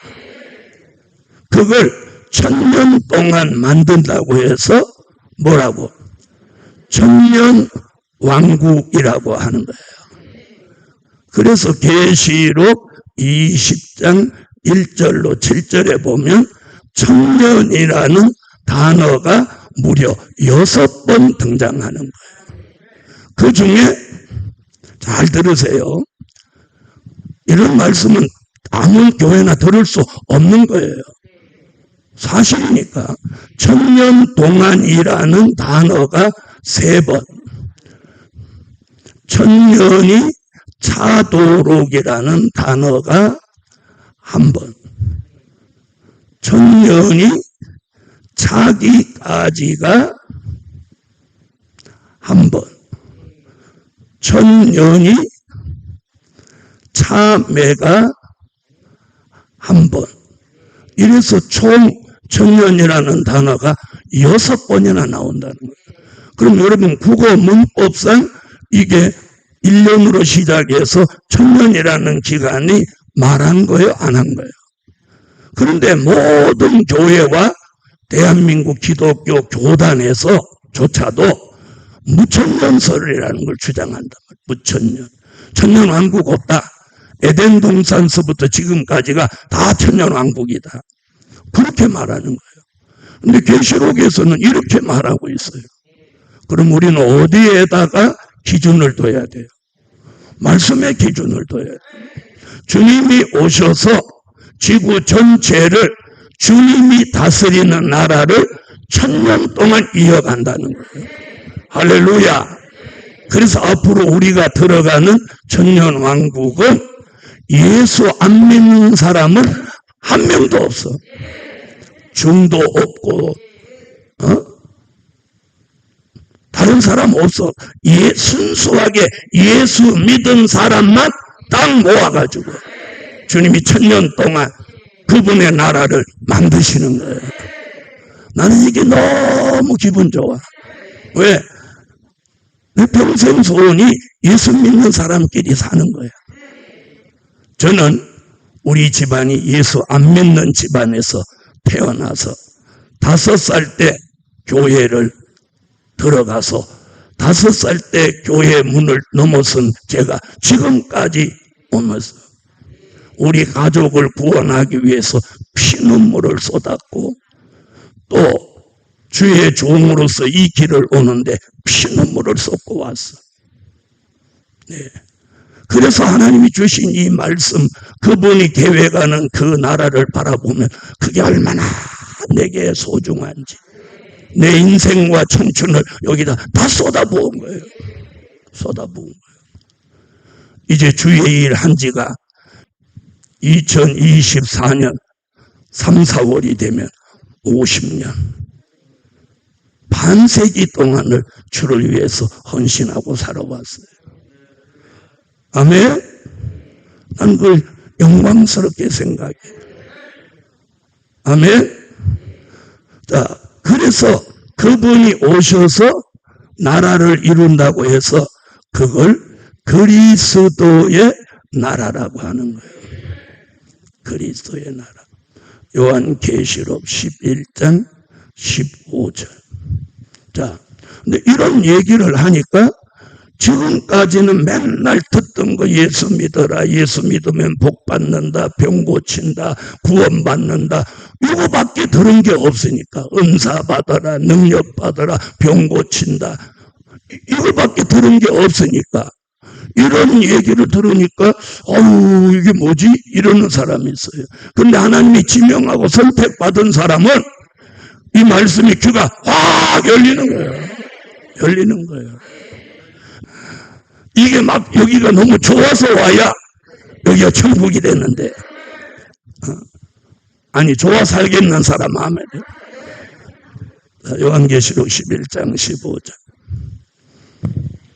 [SPEAKER 1] 그걸 1000년 동안 만든다고 해서 뭐라고? 천년 왕국이라고 하는 거예요. 그래서 계시록 20장 1절로 7절에 보면 천년이라는 단어가 무려 6번 등장하는 거예요. 그 중에 잘 들으세요. 이런 말씀은 아무 교회나 들을 수 없는 거예요. 사실이니까. 천년 동안이라는 단어가 3번. 천년이 차도록이라는 단어가 1번. 천년이 차기까지가 1번. 천년이 참매가 1번. 이래서 총 천년이라는 단어가 6번이나 나온다는 거예요. 그럼 여러분 국어 문법상 이게 1년으로 시작해서 천년이라는 기간이 말한 거예요? 안 한 거예요? 그런데 모든 교회와 대한민국 기독교 교단에서조차도 무천년설이라는 걸 주장한단 말이에요. 무천년. 천년왕국 없다. 에덴 동산서부터 지금까지가 다 천년왕국이다. 그렇게 말하는 거예요. 근데 계시록에서는 이렇게 말하고 있어요. 그럼 우리는 어디에다가 기준을 둬야 돼요? 말씀의 기준을 둬야 돼요. 주님이 오셔서 지구 전체를 주님이 다스리는 나라를 1000년 동안 이어간다는 거예요. 할렐루야. 그래서 앞으로 우리가 들어가는 천년왕국은 예수 안 믿는 사람은 한 명도 없어. 중도 없고 다른 사람 없어. 순수하게 예수 믿은 사람만 딱 모아가지고 주님이 1000년 동안 그분의 나라를 만드시는 거예요. 나는 이게 너무 기분 좋아. 왜? 내 평생 소원이 예수 믿는 사람끼리 사는 거야. 저는 우리 집안이 예수 안 믿는 집안에서 태어나서 5살 때 교회를 들어가서 5살 때 교회 문을 넘어선 제가 지금까지 오면서 우리 가족을 구원하기 위해서 피눈물을 쏟았고 또 주의 종으로서 이 길을 오는데 피눈물을 쏟고 왔어. 네. 그래서 하나님이 주신 이 말씀, 그분이 계획하는 그 나라를 바라보면 그게 얼마나 내게 소중한지 내 인생과 청춘을 여기다 다 쏟아부은 거예요. 쏟아부은 거예요. 이제 주의 일 한 지가 2024년 3, 4월이 되면 50년. 반세기 동안을 주를 위해서 헌신하고 살아왔어요. 아멘? 난 그걸 영광스럽게 생각해. 아멘? 자, 그래서 그분이 오셔서 나라를 이룬다고 해서 그걸 그리스도의 나라라고 하는 거예요. 그리스도의 나라. 요한계시록 11장 15절. 자, 근데 이런 얘기를 하니까 지금까지는 맨날 듣던 거 예수 믿어라, 예수 믿으면 복 받는다, 병 고친다, 구원 받는다, 이거밖에 들은 게 없으니까 은사 받아라, 능력 받아라, 병 고친다, 이거밖에 들은 게 없으니까 이런 얘기를 들으니까 어우 이게 뭐지? 이러는 사람이 있어요. 근데 하나님이 지명하고 선택받은 사람은 이 말씀이 귀가 확 열리는 거예요. 열리는 거예요. 이게 막 여기가 너무 좋아서 와야 여기가 천국이 되는데 아니 좋아 살겠는 사람 마음에 요한계시록 11장 15절.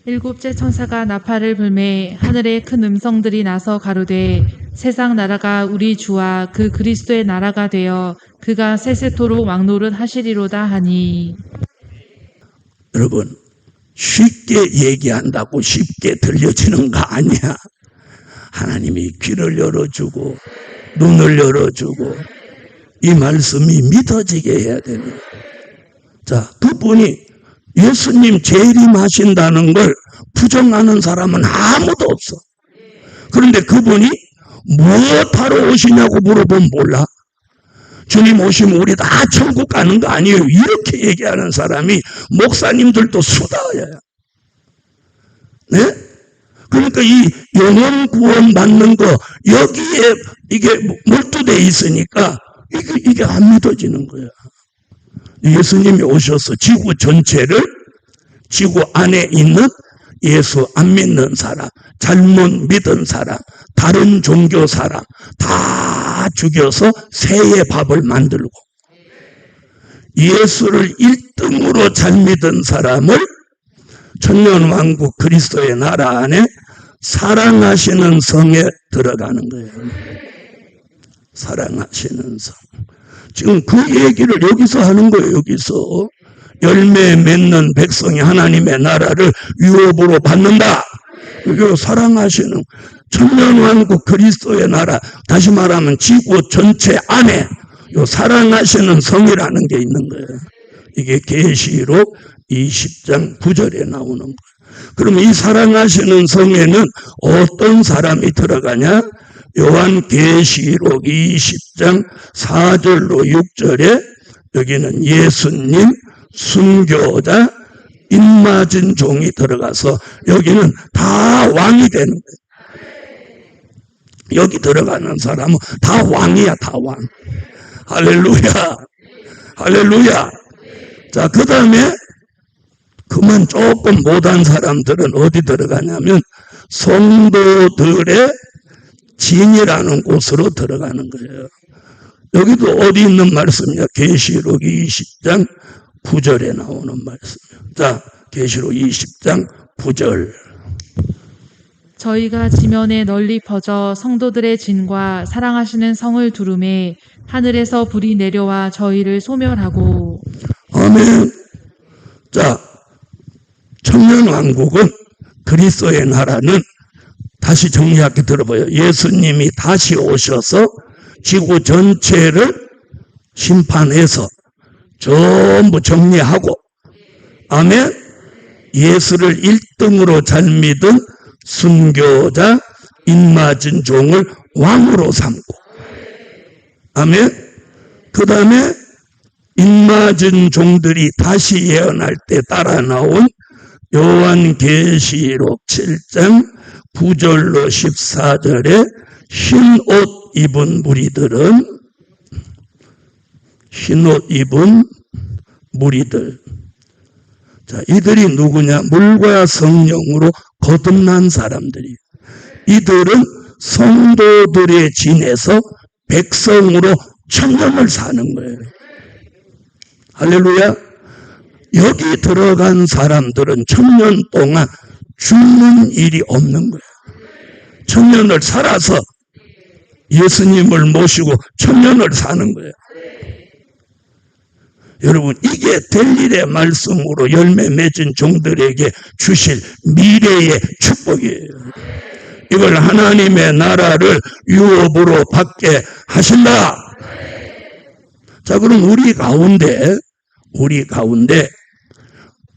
[SPEAKER 2] 일곱째 천사가 나팔을 불매 하늘에 큰 음성들이 나서 가로되 세상 나라가 우리 주와 그 그리스도의 나라가 되어 그가 세세토록 왕노릇 하시리로다 하니.
[SPEAKER 1] 여러분, 쉽게 얘기한다고 쉽게 들려지는 거 아니야. 하나님이 귀를 열어주고 눈을 열어주고 이 말씀이 믿어지게 해야 되는 거예요. 자, 그분이 예수님 재림하신다는 걸 부정하는 사람은 아무도 없어. 그런데 그분이 무엇하러 오시냐고 물어보면 몰라. 주님 오시면 우리 다 천국 가는 거 아니에요. 이렇게 얘기하는 사람이 목사님들도 수다야. 네? 그러니까 이 영혼 구원 받는 거 여기에 이게 몰두돼 있으니까 이게 안 믿어지는 거야. 예수님이 오셔서 지구 전체를 지구 안에 있는 예수 안 믿는 사람, 잘못 믿은 사람, 다른 종교 사람 다 죽여서 새의 밥을 만들고 예수를 1등으로 잘 믿은 사람을 천년왕국 그리스도의 나라 안에 사랑하시는 성에 들어가는 거예요. 사랑하시는 성. 지금 그 얘기를 여기서 하는 거예요. 여기서 열매 맺는 백성이 하나님의 나라를 유업으로 받는다. 이거 사랑하시는 천년왕국 그리스도의 나라, 다시 말하면 지구 전체 안에 요 사랑하시는 성이라는 게 있는 거예요. 이게 계시록 20장 9절에 나오는 거예요. 그럼 이 사랑하시는 성에는 어떤 사람이 들어가냐? 요한계시록 20장 4절로 6절에 여기는 예수님 순교자 입맞은 종이 들어가서 여기는 다 왕이 되는 거예요. 여기 들어가는 사람은 다 왕이야. 다 왕. 할렐루야. 할렐루야. 자, 그 다음에 그만 조금 못한 사람들은 어디 들어가냐면 성도들의 진이라는 곳으로 들어가는 거예요. 여기도 어디 있는 말씀이야? 계시록 20장 9절에 나오는 말씀이에요. 자, 계시록 20장 9절.
[SPEAKER 2] 저희가 지면에 널리 퍼져 성도들의 진과 사랑하시는 성을 두루매 하늘에서 불이 내려와 저희를 소멸하고.
[SPEAKER 1] 아멘. 자, 천년왕국은 그리스도의 나라는 다시 정리하게 들어봐요. 예수님이 다시 오셔서 지구 전체를 심판해서 전부 정리하고, 아멘. 예수를 1등으로 잘 믿은 순교자 입맞은 종을 왕으로 삼고, 아멘. 그 다음에 입맞은 종들이 다시 예언할 때 따라 나온 요한계시록 7장 9절로 14절에 흰 옷 입은 무리들은, 흰 옷 입은 무리들. 자, 이들이 누구냐? 물과 성령으로 거듭난 사람들이. 이들은 성도들의 진에서 백성으로 천년을 사는 거예요. 할렐루야. 여기 들어간 사람들은 천년 동안 죽는 일이 없는 거예요. 천년을 살아서 예수님을 모시고 천년을 사는 거예요. 여러분, 이게 될 일의 말씀으로 열매 맺은 종들에게 주실 미래의 축복이에요. 이걸 하나님의 나라를 유업으로 받게 하신다. 자, 그럼 우리 가운데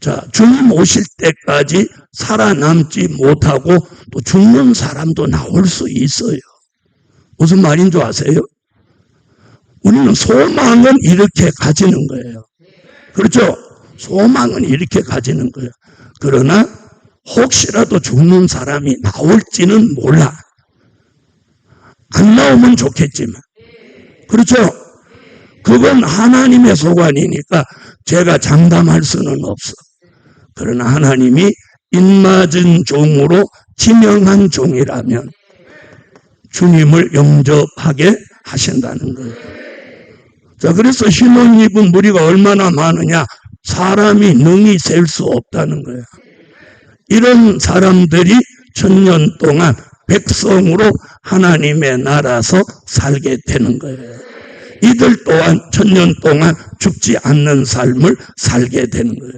[SPEAKER 1] 자, 주님 오실 때까지 살아남지 못하고 또 죽는 사람도 나올 수 있어요. 무슨 말인 줄 아세요? 우리는 소망은 이렇게 가지는 거예요. 그렇죠? 소망은 이렇게 가지는 거예요. 그러나 혹시라도 죽는 사람이 나올지는 몰라. 안 나오면 좋겠지만. 그렇죠? 그건 하나님의 소관이니까 제가 장담할 수는 없어. 그러나 하나님이 입맞은 종으로 지명한 종이라면 주님을 영접하게 하신다는 거예요. 자, 그래서 흰 옷 입은 무리가 얼마나 많으냐? 사람이 능히 셀 수 없다는 거예요. 이런 사람들이 천년 동안 백성으로 하나님의 나라에서 살게 되는 거예요. 이들 또한 천년 동안 죽지 않는 삶을 살게 되는 거예요.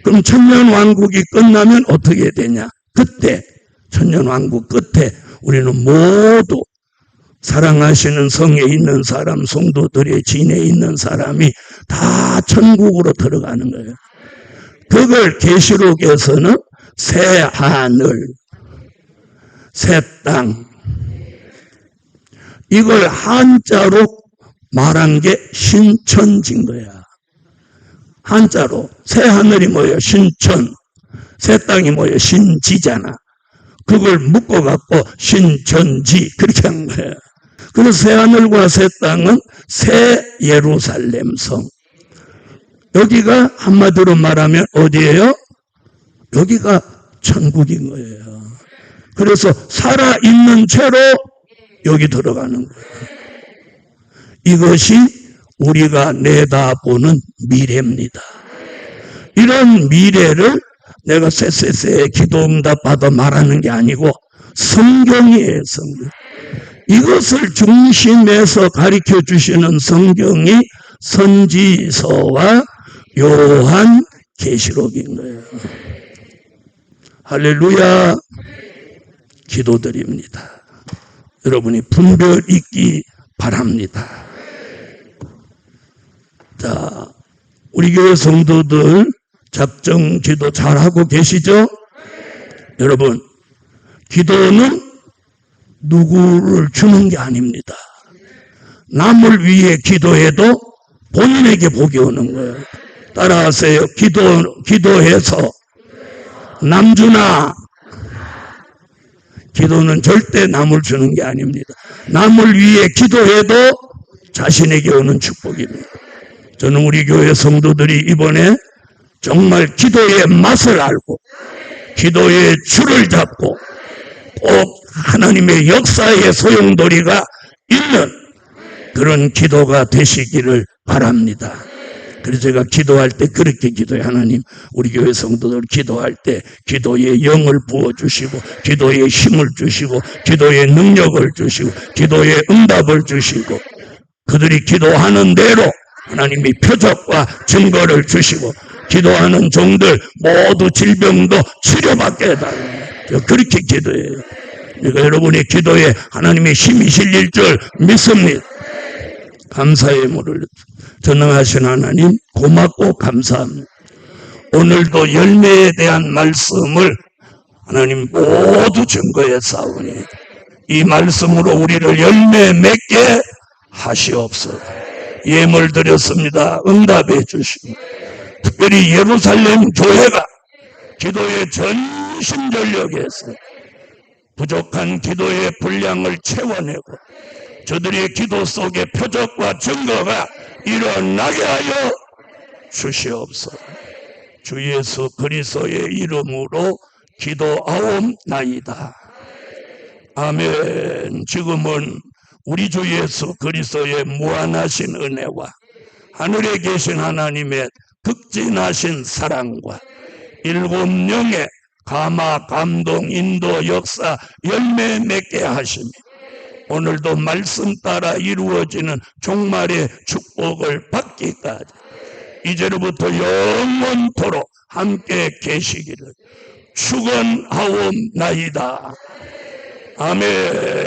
[SPEAKER 1] 그럼 천년왕국이 끝나면 어떻게 되냐? 그때 천년왕국 끝에 우리는 모두 사랑하시는 성에 있는 사람, 성도들의 진에 있는 사람이 다 천국으로 들어가는 거예요. 그걸 계시록에서는 새 하늘, 새 땅, 이걸 한자로 말한 게 신천지인 거야. 한자로 새 하늘이 뭐예요? 신천. 새 땅이 뭐예요? 신지잖아. 그걸 묶어갖고 신천지 그렇게 한 거야. 그래서 새 하늘과 새 땅은 새 예루살렘 성. 여기가 한마디로 말하면 어디예요? 여기가 천국인 거예요. 그래서 살아있는 채로 여기 들어가는 거예요. 이것이 우리가 내다보는 미래입니다. 이런 미래를 내가 쎄쎄쎄 기도응답 받아 말하는 게 아니고 성경이에요. 성경. 이것을 중심에서 가르쳐 주시는 성경이 선지서와 요한 계시록인 거예요. 할렐루야. 기도드립니다. 여러분이 분별 있기 바랍니다. 자, 우리 교회 성도들 작정 기도 잘하고 계시죠? 여러분, 기도는 누구를 주는 게 아닙니다. 남을 위해 기도해도 본인에게 복이 오는 거예요. 따라하세요. 기도해서 남주나. 기도는 절대 남을 주는 게 아닙니다. 남을 위해 기도해도 자신에게 오는 축복입니다. 저는 우리 교회 성도들이 이번에 정말 기도의 맛을 알고 기도의 줄을 잡고 꼭 하나님의 역사의 소용돌이가 있는 그런 기도가 되시기를 바랍니다. 그래서 제가 기도할 때 그렇게 기도해요. 하나님, 우리 교회 성도들 기도할 때 기도의 영을 부어주시고 기도의 힘을 주시고 기도의 능력을 주시고 기도의 응답을 주시고 그들이 기도하는 대로 하나님이 표적과 증거를 주시고 기도하는 종들 모두 질병도 치료받게 해달라고 그렇게 기도해요. 그러니까 여러분의 기도에 하나님의 힘이 실릴 줄 믿습니다. 감사의 물을 전능하신 하나님 고맙고 감사합니다. 오늘도 열매에 대한 말씀을 하나님 모두 증거해 싸우니 이 말씀으로 우리를 열매 맺게 하시옵소서. 예물 드렸습니다. 응답해 주시고 특별히 예루살렘 교회가 기도의 전심전력에서 부족한 기도의 분량을 채워내고 저들의 기도 속에 표적과 증거가 일어나게 하여 주시옵소서. 주 예수 그리스도의 이름으로 기도하옵나이다. 아멘. 지금은 우리 주 예수 그리스도의 무한하신 은혜와 하늘에 계신 하나님의 극진하신 사랑과 일곱 영의 감화, 감동, 인도, 역사, 열매 맺게 하시며 오늘도 말씀 따라 이루어지는 종말의 축복을 받기까지 이제로부터 영원토록 함께 계시기를 축원하옵나이다. 아멘.